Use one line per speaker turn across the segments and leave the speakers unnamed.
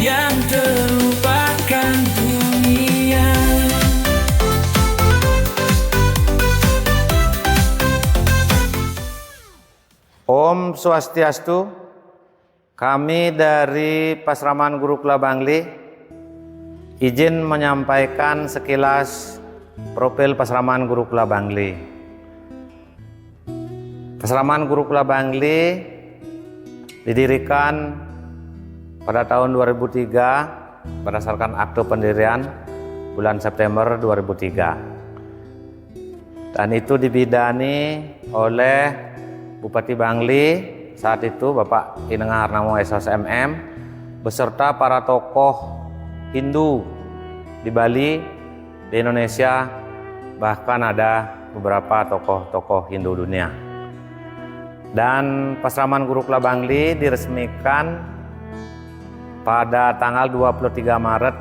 yang terlupakan dunia.
Om Swastiastu. Kami dari Pasraman Gurukula Bangli izin menyampaikan sekilas profil Pasraman Gurukula Bangli. Pasraman Gurukula Bangli didirikan pada tahun 2003 berdasarkan akte pendirian bulan September 2003. Dan itu dibidani oleh Bupati Bangli saat itu Bapak Ki Nengah Harnamo SSMM beserta para tokoh Hindu di Bali, di Indonesia, bahkan ada beberapa tokoh-tokoh Hindu dunia. Dan Pasraman Gurukula Bangli diresmikan pada tanggal 23 Maret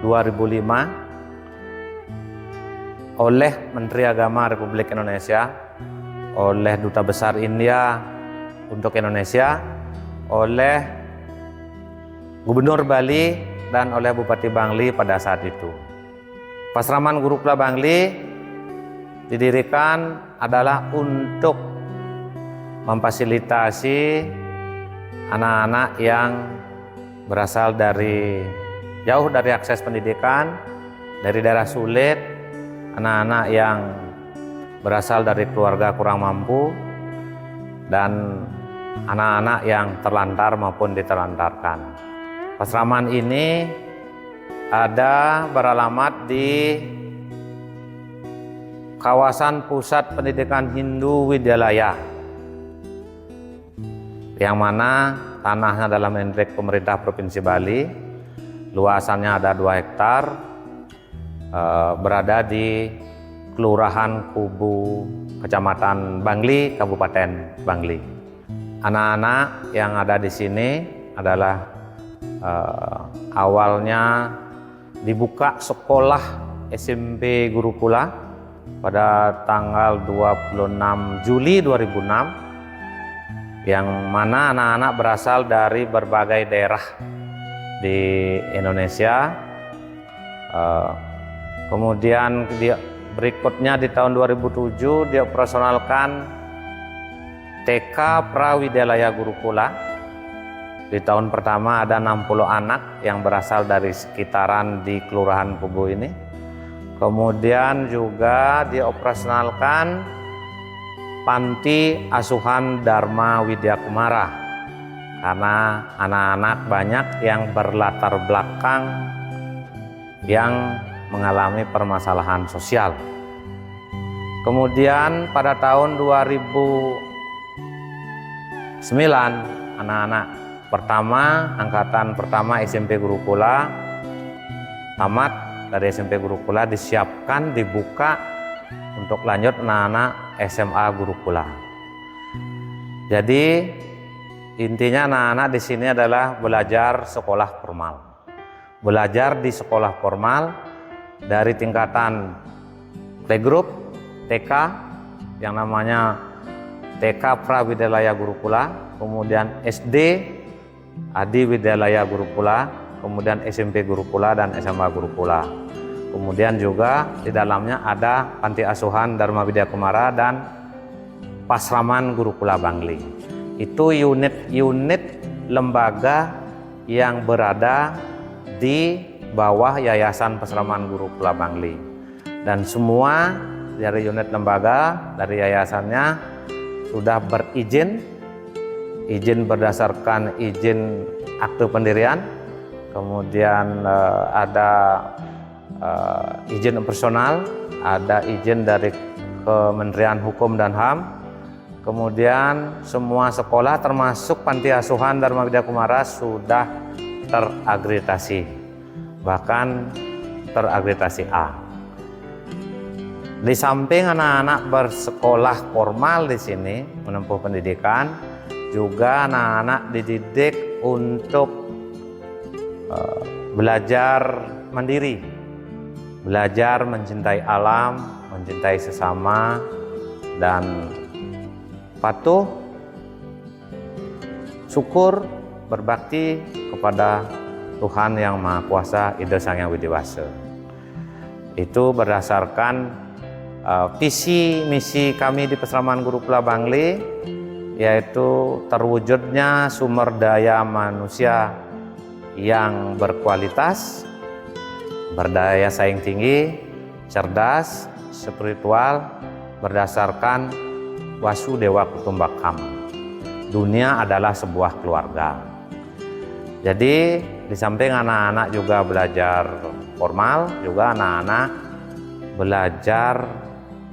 2005 oleh Menteri Agama Republik Indonesia, oleh Duta Besar India untuk Indonesia, oleh Gubernur Bali, dan oleh Bupati Bangli pada saat itu. Pasraman Gurukula Bangli didirikan adalah untuk memfasilitasi anak-anak yang berasal dari jauh dari akses pendidikan, dari daerah sulit, anak-anak yang berasal dari keluarga kurang mampu, dan anak-anak yang terlantar maupun diterlantarkan. Pasraman ini ada beralamat di kawasan Pusat Pendidikan Hindu Widyalaya, yang mana tanahnya dalam milik pemerintah Provinsi Bali, luasannya ada 2 hektar, berada di Kelurahan Kubu, Kecamatan Bangli, Kabupaten Bangli. Anak-anak yang ada di sini adalah awalnya dibuka sekolah SMP Gurukula pada tanggal 26 Juli 2006, yang mana anak-anak berasal dari berbagai daerah di Indonesia. Kemudian berikutnya di tahun 2007 dioperasionalkan TK Prawidyalaya Gurukula. Di tahun pertama ada 60 anak yang berasal dari sekitaran di Kelurahan Kubu ini. Kemudian juga dioperasionalkan Panti Asuhan Dharma Widya Kumara, karena anak-anak banyak yang berlatar belakang yang mengalami permasalahan sosial. Kemudian pada tahun 2009 anak-anak pertama, angkatan pertama SMP Gurukula tamat dari SMP Gurukula, disiapkan dibuka untuk lanjut anak-anak SMA Gurukula. Jadi intinya anak-anak di sini adalah belajar sekolah formal. Belajar di sekolah formal dari tingkatan playgroup, TK yang namanya TK Prawidyalaya Gurukula, kemudian SD Adi Widyalaya Gurukula, kemudian SMP Gurukula dan SMA Gurukula. Kemudian juga di dalamnya ada Panti Asuhan Dharma Widya Kumara dan Pasraman Gurukula Bangli. Itu unit-unit lembaga yang berada di bawah Yayasan Pasraman Gurukula Bangli, dan semua dari unit lembaga dari yayasannya sudah berizin, izin berdasarkan izin akte pendirian, kemudian ada izin operasional, ada izin dari Kementerian Hukum dan HAM, kemudian semua sekolah termasuk Panti Asuhan Dharma Widya Kumara sudah teragreditasi, bahkan teragreditasi A. Di samping anak-anak bersekolah formal di sini menempuh pendidikan, juga anak-anak dididik untuk belajar mandiri, belajar mencintai alam, mencintai sesama, dan patuh, syukur, berbakti kepada Tuhan Yang Maha Kuasa Ida Sang Hyang Widi Wasa. Itu berdasarkan visi misi kami di Pesraman Gurukula Bangli, yaitu terwujudnya sumber daya manusia yang berkualitas, berdaya saing tinggi, cerdas, spiritual, berdasarkan Wasudewa Kutumbakam. Dunia adalah sebuah keluarga. Jadi di samping anak-anak juga belajar formal, juga anak-anak belajar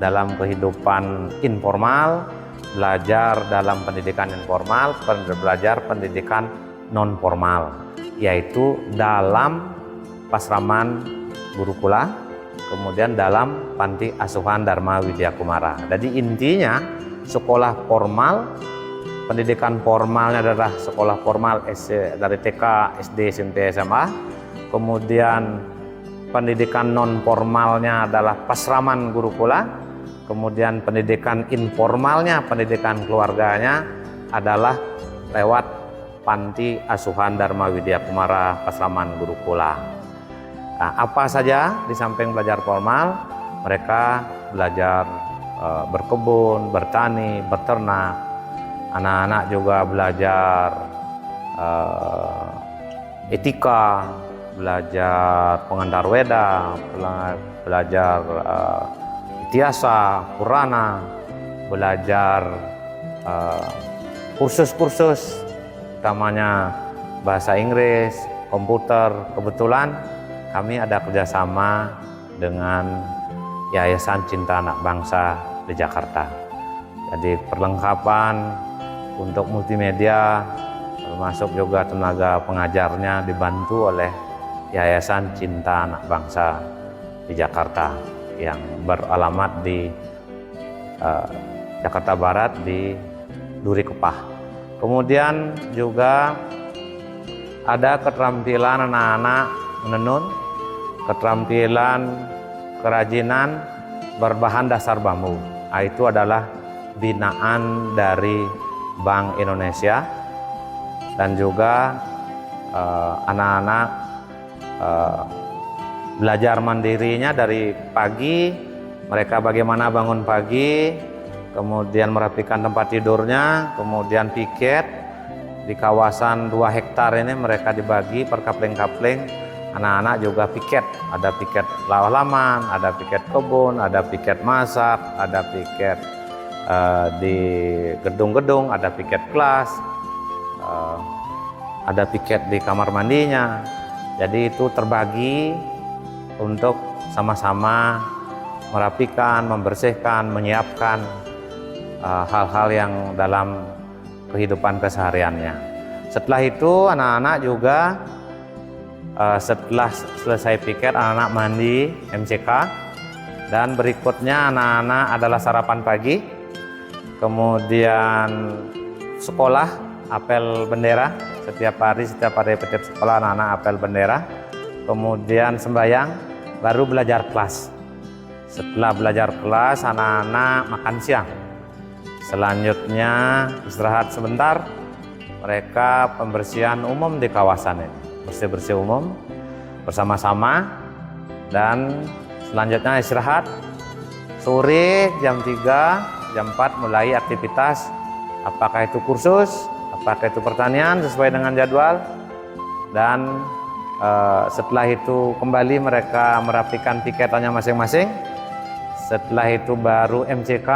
dalam kehidupan informal, belajar dalam pendidikan informal, belajar pendidikan non formal, yaitu dalam Pasraman Gurukula, kemudian dalam Panti Asuhan Dharma Widya Kumara. Jadi intinya sekolah formal, pendidikan formalnya adalah sekolah formal dari TK, SD, SMP, SMA. Kemudian pendidikan non formalnya adalah Pasraman Gurukula. Kemudian pendidikan informalnya, pendidikan keluarganya adalah lewat Panti Asuhan Dharma Widya Kumara Pasraman Gurukula. Nah, apa saja di samping belajar formal, mereka belajar berkebun, bertani, berternak. Anak-anak juga belajar etika, belajar pengantar weda, belajar itiasa, purana, belajar kursus-kursus, utamanya bahasa Inggris, komputer. Kebetulan kami ada kerjasama dengan Yayasan Cinta Anak Bangsa di Jakarta. Jadi perlengkapan untuk multimedia, termasuk juga tenaga pengajarnya dibantu oleh Yayasan Cinta Anak Bangsa di Jakarta yang beralamat di Jakarta Barat di Duri Kepah. Kemudian juga ada keterampilan anak-anak menenun, keterampilan kerajinan berbahan dasar bambu. Itu adalah binaan dari Bank Indonesia, dan juga anak-anak belajar mandirinya dari pagi, mereka bagaimana bangun pagi, kemudian merapikan tempat tidurnya, kemudian piket di kawasan 2 hektar ini mereka dibagi per kapling-kapling. Anak-anak juga piket, ada piket halaman, ada piket kebun, ada piket masak, ada piket di gedung-gedung, ada piket kelas, ada piket di kamar mandinya. Jadi itu terbagi untuk sama-sama merapikan, membersihkan, menyiapkan hal-hal yang dalam kehidupan kesehariannya. Setelah itu anak-anak juga setelah selesai piket, anak-anak mandi MCK, dan berikutnya anak-anak adalah sarapan pagi, kemudian sekolah apel bendera setiap hari setiap sekolah anak-anak apel bendera, kemudian sembahyang, baru belajar kelas. Setelah belajar kelas, anak-anak makan siang. Selanjutnya istirahat sebentar, mereka pembersihan umum di kawasan ini, bersih-bersih umum bersama-sama, dan selanjutnya istirahat. Sore jam 3, jam 4 mulai aktivitas, apakah itu kursus, apakah itu pertanian sesuai dengan jadwal, dan setelah itu kembali mereka merapikan piketannya masing-masing. Setelah itu baru MCK,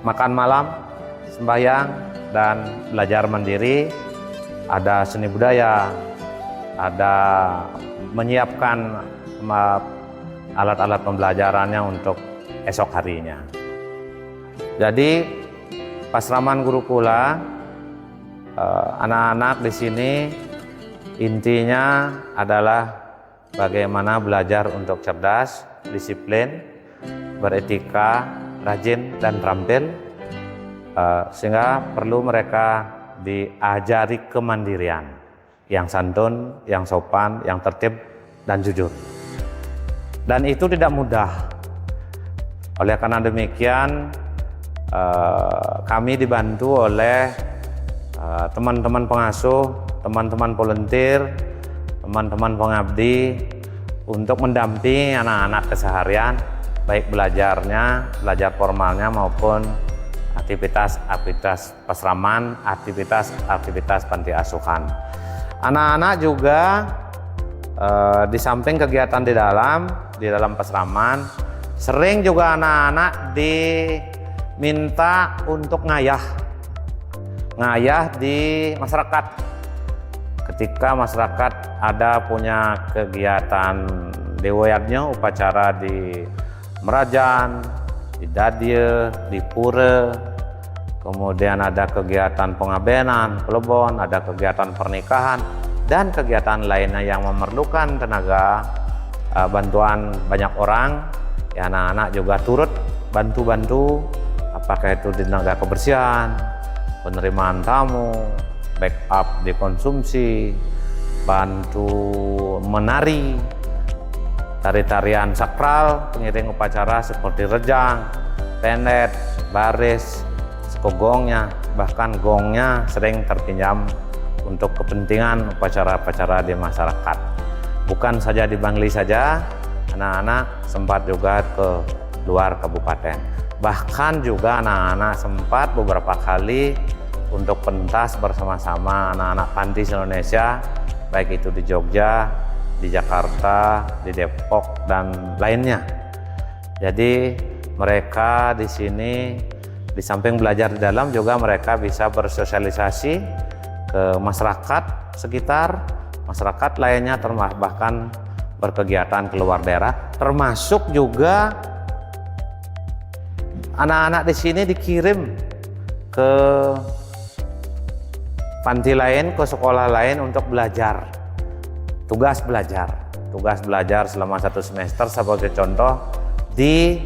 makan malam, sembahyang, dan belajar mandiri. Ada seni budaya, ada menyiapkan alat-alat pembelajarannya untuk esok harinya. Jadi Pasraman Gurukula, anak-anak di sini intinya adalah bagaimana belajar untuk cerdas, disiplin, beretika, rajin, dan terampil, sehingga perlu mereka diajari kemandirian, yang santun, yang sopan, yang tertib, dan jujur. Dan itu tidak mudah. Oleh karena demikian, kami dibantu oleh teman-teman pengasuh teman-teman volunteer, teman-teman pengabdi untuk mendampingi anak-anak keseharian, baik belajarnya, belajar formalnya maupun aktivitas pesraman, aktivitas panti asuhan. Anak-anak juga di samping kegiatan di dalam pesraman, sering juga anak-anak diminta untuk ngayah di masyarakat. Ketika masyarakat ada punya kegiatan dewayatnya, upacara di Merajan, di Dadie, di Pura, kemudian ada kegiatan pengabenan, pelebon, ada kegiatan pernikahan, dan kegiatan lainnya yang memerlukan tenaga bantuan banyak orang, ya anak-anak juga turut bantu-bantu, apakah itu di tenaga kebersihan, penerimaan tamu, backup di konsumsi, bantu menari, tari-tarian sakral, pengiring upacara seperti rejang, pendet, baris, sekogongnya, bahkan gongnya sering terpinjam untuk kepentingan upacara-upacara di masyarakat. Bukan saja di Bangli saja, anak-anak sempat juga ke luar kabupaten. Bahkan juga anak-anak sempat beberapa kali untuk pentas bersama-sama anak-anak panti Indonesia, baik itu di Jogja, di Jakarta, di Depok, dan lainnya. Jadi mereka di sini di samping belajar di dalam juga mereka bisa bersosialisasi ke masyarakat sekitar, masyarakat lainnya, bahkan berkegiatan keluar daerah, termasuk juga anak-anak di sini dikirim ke panti lain, ke sekolah lain untuk belajar, tugas belajar selama 1 semester. Sebagai contoh di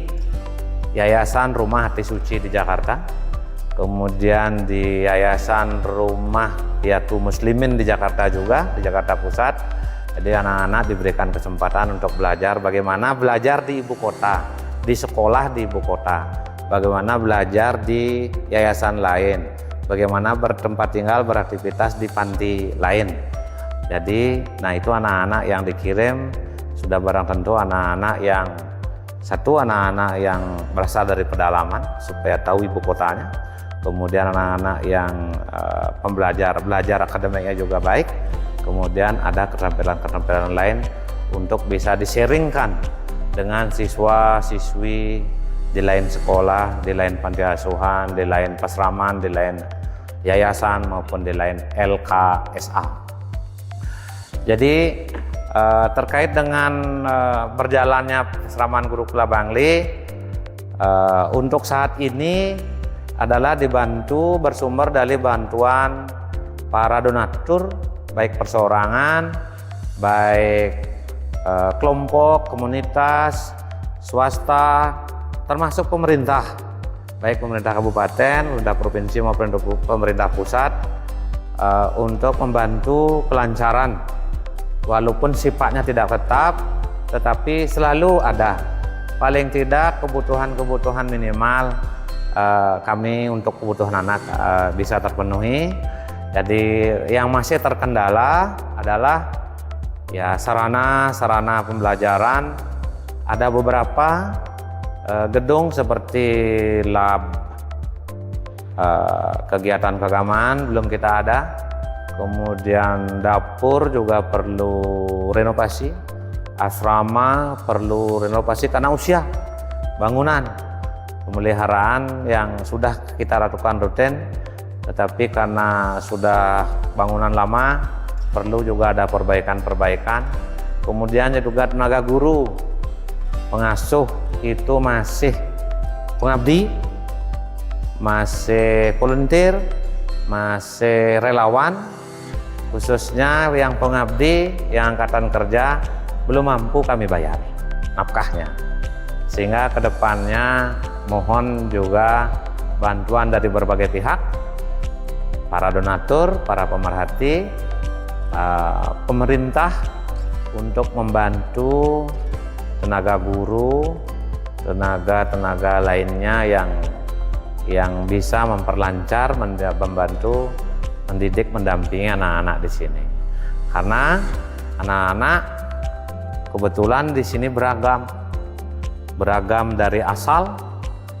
Yayasan Rumah Hati Suci di Jakarta, kemudian di Yayasan Rumah Yatu Muslimin di Jakarta juga, di Jakarta Pusat. Jadi anak-anak diberikan kesempatan untuk belajar bagaimana belajar di ibu kota, di sekolah di ibu kota, bagaimana belajar di yayasan lain, bagaimana bertempat tinggal, beraktivitas di panti lain. Jadi, nah itu anak-anak yang dikirim sudah barang tentu anak-anak yang berasal dari pedalaman supaya tahu ibu kotanya. Kemudian anak-anak yang belajar akademiknya juga baik. Kemudian ada keterampilan-keterampilan lain untuk bisa di-sharingkan dengan siswa-siswi di lain sekolah, di lain panti asuhan, di lain pesraman, di lain yayasan maupun di lain LKSA. Jadi terkait dengan berjalannya pesraman Gurukula Bangli, untuk saat ini adalah dibantu bersumber dari bantuan para donatur, baik perseorangan, baik kelompok, komunitas, swasta, termasuk pemerintah, baik pemerintah kabupaten, pemerintah provinsi maupun pemerintah pusat, untuk membantu kelancaran. Walaupun sifatnya tidak tetap, tetapi selalu ada paling tidak kebutuhan-kebutuhan minimal kami untuk kebutuhan anak bisa terpenuhi. Jadi yang masih terkendala adalah ya sarana pembelajaran. Ada beberapa gedung seperti lab kegiatan keagamaan belum kita ada. Kemudian dapur juga perlu renovasi, asrama perlu renovasi karena usia bangunan, pemeliharaan yang sudah kita lakukan rutin, tetapi karena sudah bangunan lama perlu juga ada perbaikan-perbaikan. Kemudian juga tenaga guru, pengasuh itu masih pengabdi, masih volunteer, masih relawan. Khususnya yang pengabdi, yang angkatan kerja belum mampu kami bayar nafkahnya, sehingga kedepannya mohon juga bantuan dari berbagai pihak, para donatur, para pemerhati, pemerintah untuk membantu tenaga guru, tenaga lainnya yang bisa memperlancar, membantu mendidik, mendampingi anak-anak di sini. Karena anak-anak kebetulan di sini beragam dari asal,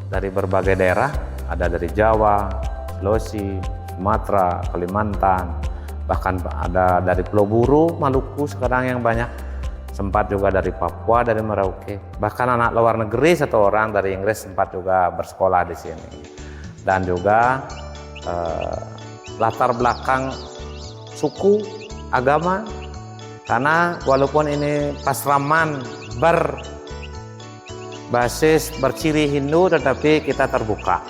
dari berbagai daerah, ada dari Jawa, Sulawesi, Sumatera, Kalimantan, bahkan ada dari Pulau Buru, Maluku sekarang yang banyak, sempat juga dari Papua, dari Merauke, bahkan anak luar negeri satu orang dari Inggris sempat juga bersekolah di sini. Dan juga latar belakang suku, agama, karena walaupun ini pasraman berbasis berciri Hindu, tetapi kita terbuka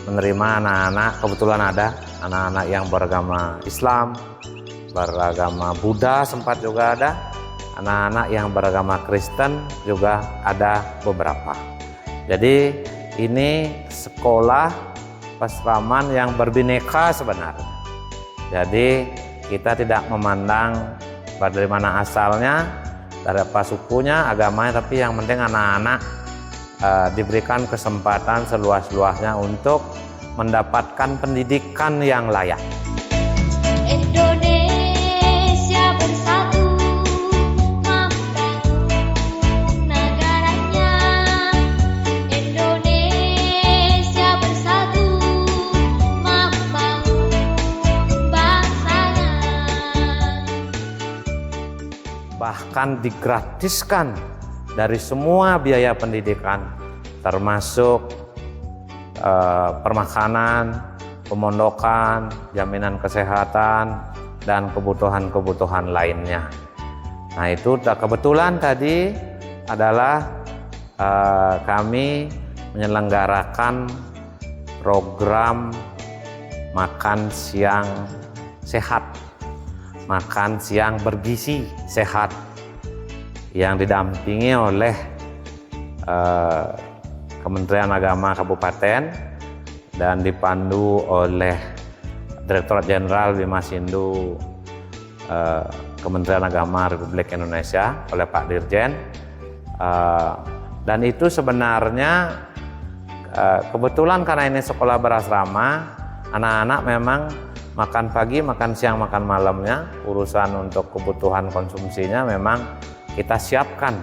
menerima anak-anak. Kebetulan ada anak-anak yang beragama Islam, beragama Buddha, sempat juga ada anak-anak yang beragama Kristen, juga ada beberapa. Jadi ini sekolah pasraman yang berbineka sebenarnya. Jadi kita tidak memandang dari mana asalnya, dari apa sukunya, agamanya, tapi yang penting anak-anak diberikan kesempatan seluas-luasnya untuk mendapatkan pendidikan yang layak.
Indonesia bersatu, membangun negaranya. Indonesia bersatu, membangun bangsanya.
Bahkan digratiskan dari semua biaya pendidikan, termasuk permakanan, pemondokan, jaminan kesehatan, dan kebutuhan-kebutuhan lainnya. Nah itu kebetulan tadi adalah kami menyelenggarakan program makan siang sehat, makan siang bergizi sehat, yang didampingi oleh Kementerian Agama Kabupaten dan dipandu oleh Direktorat Jenderal Bimas Hindu Kementerian Agama Republik Indonesia oleh Pak Dirjen. Dan itu sebenarnya kebetulan karena ini sekolah berasrama, anak-anak memang makan pagi, makan siang, makan malamnya, urusan untuk kebutuhan konsumsinya memang kita siapkan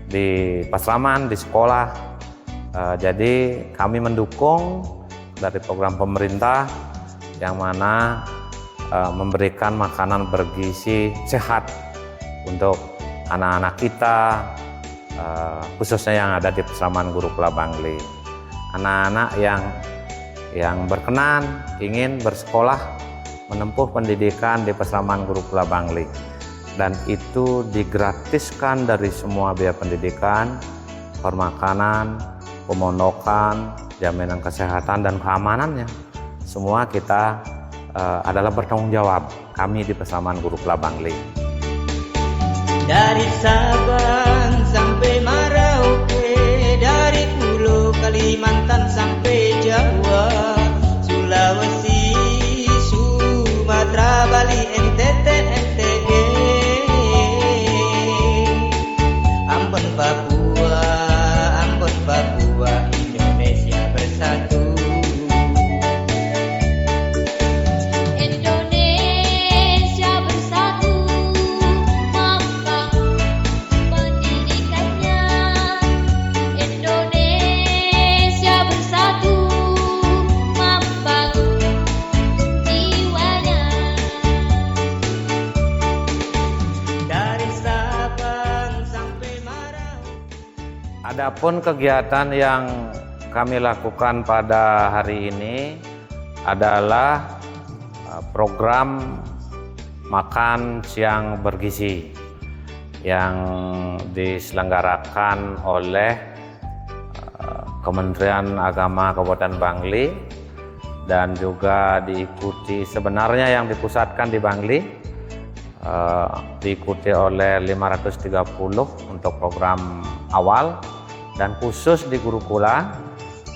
di pasraman, di sekolah. Jadi kami mendukung dari program pemerintah yang mana memberikan makanan bergizi sehat untuk anak-anak kita, khususnya yang ada di Pasraman Gurukula Bangli. Anak-anak yang berkenan ingin bersekolah, menempuh pendidikan di Pasraman Gurukula Bangli, dan itu digratiskan dari semua biaya pendidikan, permakanan, pemondokan, jaminan kesehatan dan keamanannya. Semua kita adalah bertanggung jawab kami di Pasraman Gurukula Bangli.
Dari Sabang sampai Merauke, dari Pulau Kalimantan sampai Jawa, Sulawesi, Sumatera, Bali, NTT, NTB, Ambon, Papua, Indonesia bersatu.
Indonesia bersatu, membangun pendidikannya. Indonesia bersatu, membangun jiwanya.
Dari Sabang sampai Merauke.
Adapun kegiatan yang kami lakukan pada hari ini adalah program makan siang bergizi yang diselenggarakan oleh Kementerian Agama Kabupaten Bangli dan juga diikuti, sebenarnya yang dipusatkan di Bangli, diikuti oleh 530 untuk program awal, dan khusus di Gurukula,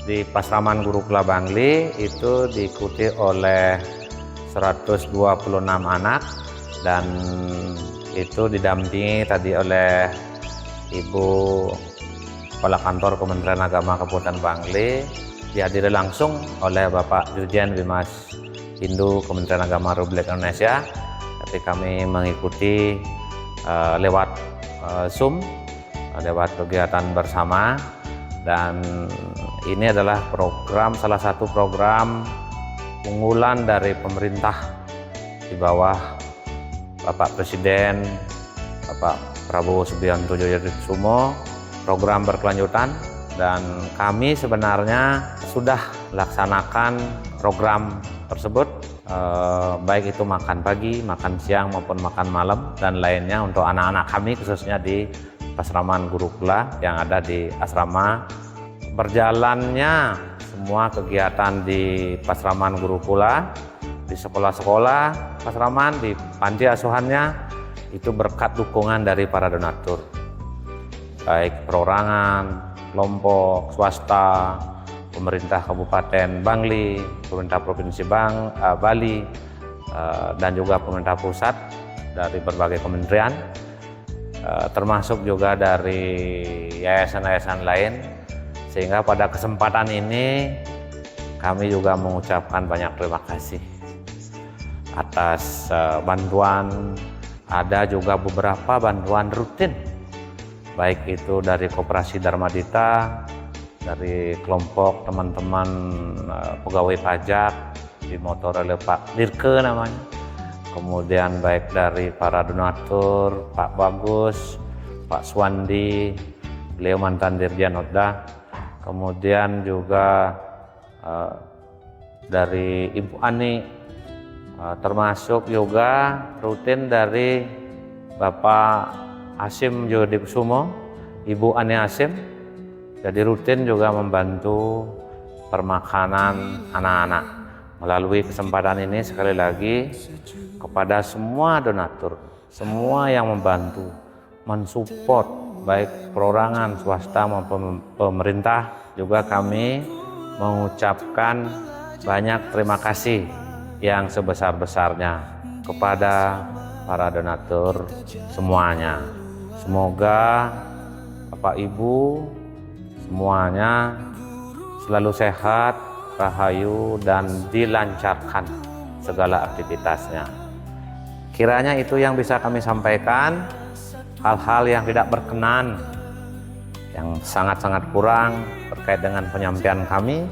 di Pasraman Gurukula Bangli itu diikuti oleh 126 anak, dan itu didampingi tadi oleh Ibu Kepala Kantor Kementerian Agama Kabupaten Bangli, dihadiri langsung oleh Bapak Dirjen Bimas Hindu Kementerian Agama Republik Indonesia. Tapi kami mengikuti lewat Zoom, lewat kegiatan bersama, dan ini adalah salah satu program unggulan dari pemerintah di bawah Bapak Presiden Bapak Prabowo Subianto Joyokusumo, program berkelanjutan, dan kami sebenarnya sudah melaksanakan program tersebut, baik itu makan pagi, makan siang maupun makan malam dan lainnya untuk anak-anak kami khususnya di Pasraman Gurukula yang ada di asrama. Berjalannya semua kegiatan di Pasraman Gurukula, di sekolah-sekolah Pasraman, di panti asuhannya, itu berkat dukungan dari para donatur, baik perorangan, kelompok, swasta, pemerintah Kabupaten Bangli, pemerintah Provinsi Bali, dan juga pemerintah pusat dari berbagai kementerian, termasuk juga dari yayasan-yayasan lain. Sehingga pada kesempatan ini kami juga mengucapkan banyak terima kasih atas bantuan. Ada juga beberapa bantuan rutin, baik itu dari Koperasi Dharma Dita, dari kelompok teman-teman pegawai pajak di Motorele Pak Dirke namanya, kemudian baik dari para donatur, Pak Bagus, Pak Swandi, beliau mantan Dirjen Odda, kemudian juga dari Ibu Ani, termasuk juga rutin dari Bapak Hasim Joyokusumo, Ibu Ani Hasim. Jadi rutin juga membantu permakanan anak-anak. Melalui kesempatan ini sekali lagi kepada semua donatur, semua yang membantu, mensupport baik perorangan, swasta maupun pemerintah, juga kami mengucapkan banyak terima kasih yang sebesar-besarnya kepada para donatur semuanya. Semoga Bapak Ibu semuanya selalu sehat, rahayu, dan dilancarkan segala aktivitasnya. Kiranya itu yang bisa kami sampaikan. Hal-hal yang tidak berkenan, yang sangat-sangat kurang terkait dengan penyampaian kami,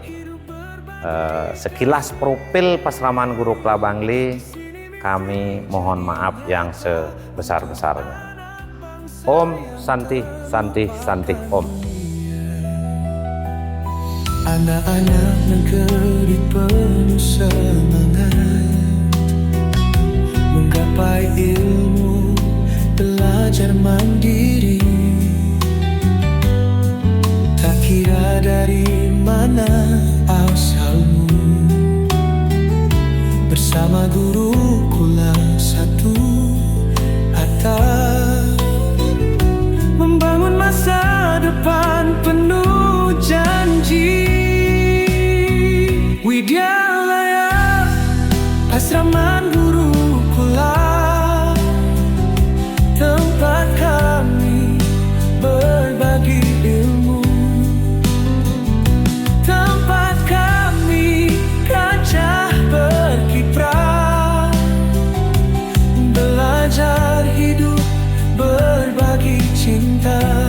sekilas profil Pasraman Gurukula Bangli, kami mohon maaf yang sebesar-besarnya. Om Santi Santi Santi Om.
Anak-anak negeri penuh semangat, menggapai ilmu, belajar mandiri. Tak kira dari mana asalmu, bersama Gurukula satu atap, membangun masa depan penuh janji. Widyalaya Pasraman Gurukula, tempat kami berbagi ilmu, tempat kami gajah berkiprah, belajar hidup, berbagi cinta.